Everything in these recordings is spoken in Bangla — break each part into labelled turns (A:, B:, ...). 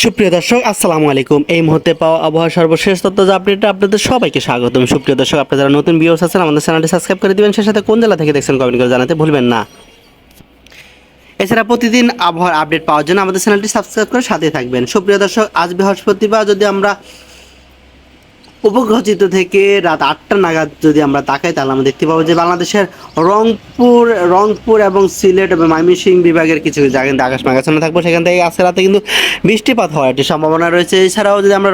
A: সুপ্রিয় দর্শক আসসালামু আলাইকুম। এই মুহূর্তে পাওয়া আবহাওয়ার সর্বশেষ তথ্য আপডেটে আপনাদের সবাইকে স্বাগতম। সুপ্রিয় দর্শক, আপনারা যারা নতুন ভিউয়ার্স আছেন আমাদের চ্যানেলটি সাবস্ক্রাইব করে দিবেন, সেই সাথে কোন জেলা থেকে দেখছেন কমেন্ট করে জানাতে ভুলবেন না। এছাড়া প্রতিদিন আবহাওয়ার আপডেট পাওয়ার জন্য আমাদের চ্যানেলটি সাবস্ক্রাইব করে সাথে থাকবেন। সুপ্রিয় দর্শক, আজ বৃহস্পতিবার যদি আমরা উপগ্রহ চিত্র থেকে রাত 8টা নাগাদ যদি আমরা তাকাই, তাহলে আমরা দেখতে পাবো যে বাংলাদেশের রংপুর এবং সিলেট এবং ময়মনসিংহ বিভাগের কিছু জায়গায় কিন্তু আকাশ মেঘাচ্ছন্ন থাকবে। সেখান থেকে আজকে রাতে কিন্তু বৃষ্টিপাত হওয়ার একটি সম্ভাবনা রয়েছে। এছাড়াও যদি আমরা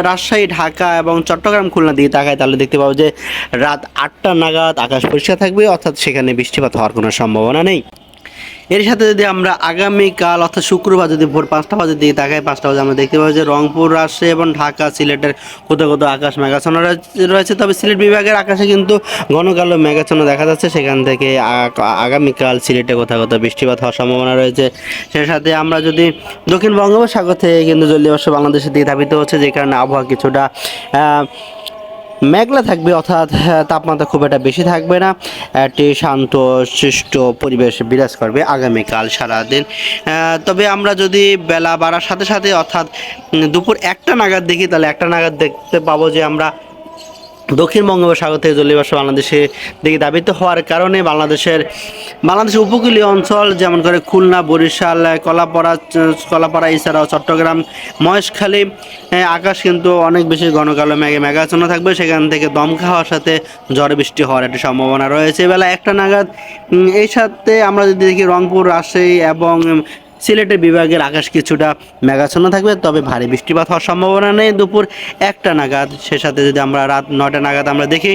A: রাজশাহী, ঢাকা এবং চট্টগ্রাম, খুলনা দিকে তাকাই, তাহলে দেখতে পাবো যে রাত 8টা নাগাদ আকাশ পরিষ্কার থাকবে, অর্থাৎ সেখানে বৃষ্টিপাত হওয়ার কোনো সম্ভাবনা নেই। এর সাথে যদি আমরা আগামীকাল অর্থাৎ শুক্রবার যদি ভোর 5টা বাজে দিকে তাকাই, 5টা বাজে আমরা দেখতে পাবো যে রংপুর, রাজশাহী এবং ঢাকা, সিলেটের কোথাও কোথাও আকাশ মেঘাচ্ছন্ন রয়েছে। তবে সিলেট বিভাগের আকাশে কিন্তু ঘন কালো মেঘাচ্ছন্ন দেখা যাচ্ছে। সেখান থেকে আগামীকাল সিলেটে কোথাও কোথাও বৃষ্টিপাত হওয়ার সম্ভাবনা রয়েছে। সেই সাথে আমরা যদি দক্ষিণ বঙ্গোপসাগর থেকে কিন্তু জলীয়বাষ্প বাংলাদেশের দিকে ধাবিত হচ্ছে, যে কারণে আবহাওয়া কিছুটা মেঘলা থাকবে, অর্থাৎ তাপমাত্রা খুব একটা বেশি থাকবে না। একটি শান্ত শিষ্ট পরিবেশ বিরাজ করবে আগামীকাল সারাদিন। তবে আমরা যদি বেলা বাড়ার সাথে সাথে অর্থাৎ দুপুর 1টা নাগাদ দেখি, তাহলে 1টা নাগাদ দেখতে পাবো যে আমরা দক্ষিণ বঙ্গোপসাগর থেকে জলীয়বাষ্প বাংলাদেশে দিকে ধাবিত হওয়ার কারণে বাংলাদেশের উপকূলীয় অঞ্চল যেমন করে খুলনা, বরিশাল, কলাপাড়া এছাড়াও চট্টগ্রাম, মহেশখালী আকাশ কিন্তু অনেক বেশি ঘন কালো মেঘাচ্ছন্ন থাকবে। সেখান থেকে দমকা হওয়ার সাথে ঝড় বৃষ্টি হওয়ার একটা সম্ভাবনা রয়েছে বেলা 1টা নাগাদ। এই সাথে আমরা যদি দেখি রংপুর, রাজশাহী এবং সিলেটের বিভাগের আকাশ কিছুটা মেঘাচ্ছন্ন থাকবে, তবে ভারী বৃষ্টিপাত হওয়ার সম্ভাবনা নেই দুপুর 1টা নাগাদ। সে সাথে যদি আমরা রাত 9টা নাগাদ আমরা দেখি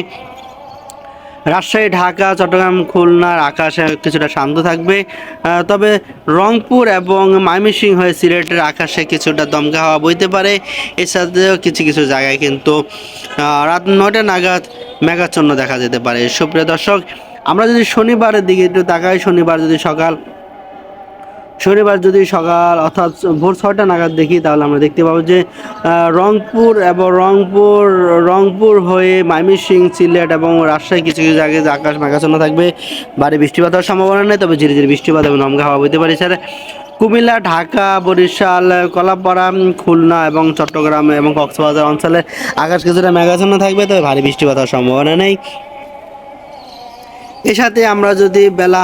A: রাজশাহী, ঢাকা, চট্টগ্রাম, খুলনার আকাশে কিছুটা শান্ত থাকবে। তবে রংপুর এবং ময়মনসিংহ হয়ে সিলেটের আকাশে কিছুটা দমকা হাওয়া বইতে পারে। এর সাথেও কিছু কিছু জায়গায় কিন্তু রাত 9টা নাগাদ মেঘাচ্ছন্ন দেখা যেতে পারে। সুপ্রিয় দর্শক, আমরা যদি শনিবারের দিকে একটু তাকাই, শনিবার যদি সকাল অর্থাৎ ভোর 6টা নাগাদ দেখি, তাহলে আমরা দেখতে পাবো যে রংপুর হয়ে ময়মনসিংহ, সিলেট এবং রাজশাহী কিছু কিছু জায়গায় আকাশ মেঘাচ্ছন্ন থাকবে, ভারী বৃষ্টিপাত হওয়ার সম্ভাবনা নেই, তবে ধীরে ধীরে বৃষ্টিপাত এবং দমকা হাওয়া বইতে পারে। স্যার কুমিল্লা, ঢাকা, বরিশাল, কলাপাড়া, খুলনা এবং চট্টগ্রাম এবং কক্সবাজার অঞ্চলে আকাশ কিছুটা মেঘাচ্ছন্ন থাকবে, তবে ভারী বৃষ্টিপাত হওয়ার সম্ভাবনা নেই। এর সাথে আমরা যদি বেলা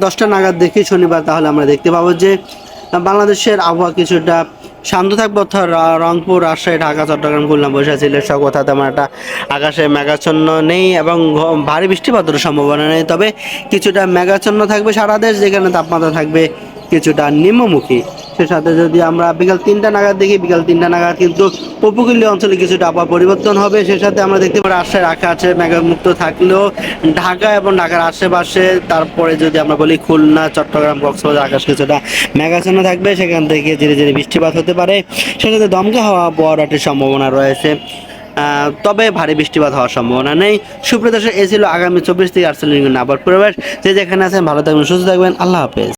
A: 10টা নাগাদ দেখি শনিবার, তাহলে আমরা দেখতে পাবো যে বাংলাদেশের আবহাওয়া কিছুটা শান্ত থাকবে, অর্থাৎ রংপুর, রাজশাহী, ঢাকা, চট্টগ্রাম, খুলনা, বরিশাল, সিলেট সব কোথাও তেমন একটা আকাশে মেঘাচ্ছন্ন নেই এবং ভারী বৃষ্টিপাতের সম্ভাবনা নেই, তবে কিছুটা মেঘাচ্ছন্ন থাকবে সারা দেশ, যেখানে তাপমাত্রা থাকবে কিছুটা নিম্নমুখী। সে সাথে যদি আমরা বিকাল 3টা নাগাদ দেখি, বিকাল 3টা নাগাদ কিন্তু উপকূলীয় অঞ্চলে কিছুটা আবহাওয়া পরিবর্তন হবে। সে সাথে আমরা দেখতে পাই রাজশাহীর আকাশে মেঘমুক্ত থাকলেও ঢাকা এবং ঢাকার আশেপাশে, তারপরে যদি আমরা বলি খুলনা, চট্টগ্রাম, কক্সবাজার আকাশ কিছুটা মেঘাচ্ছন্ন থাকবে, সেখান থেকে ধীরে ধীরে বৃষ্টিপাত হতে পারে। সেক্ষেত্রে দমকা হাওয়া বওয়ার একটি সম্ভাবনা রয়েছে, তবে ভারী বৃষ্টিপাত হওয়ার সম্ভাবনা নেই। সুপ্রিয় দর্শক, এ ছিল আগামী 24 থেকে 48 ঘন্টা আবার পূর্বাভাস। যে যেখানে আছেন ভালো থাকবেন, সুস্থ থাকবেন। আল্লাহ হাফেজ।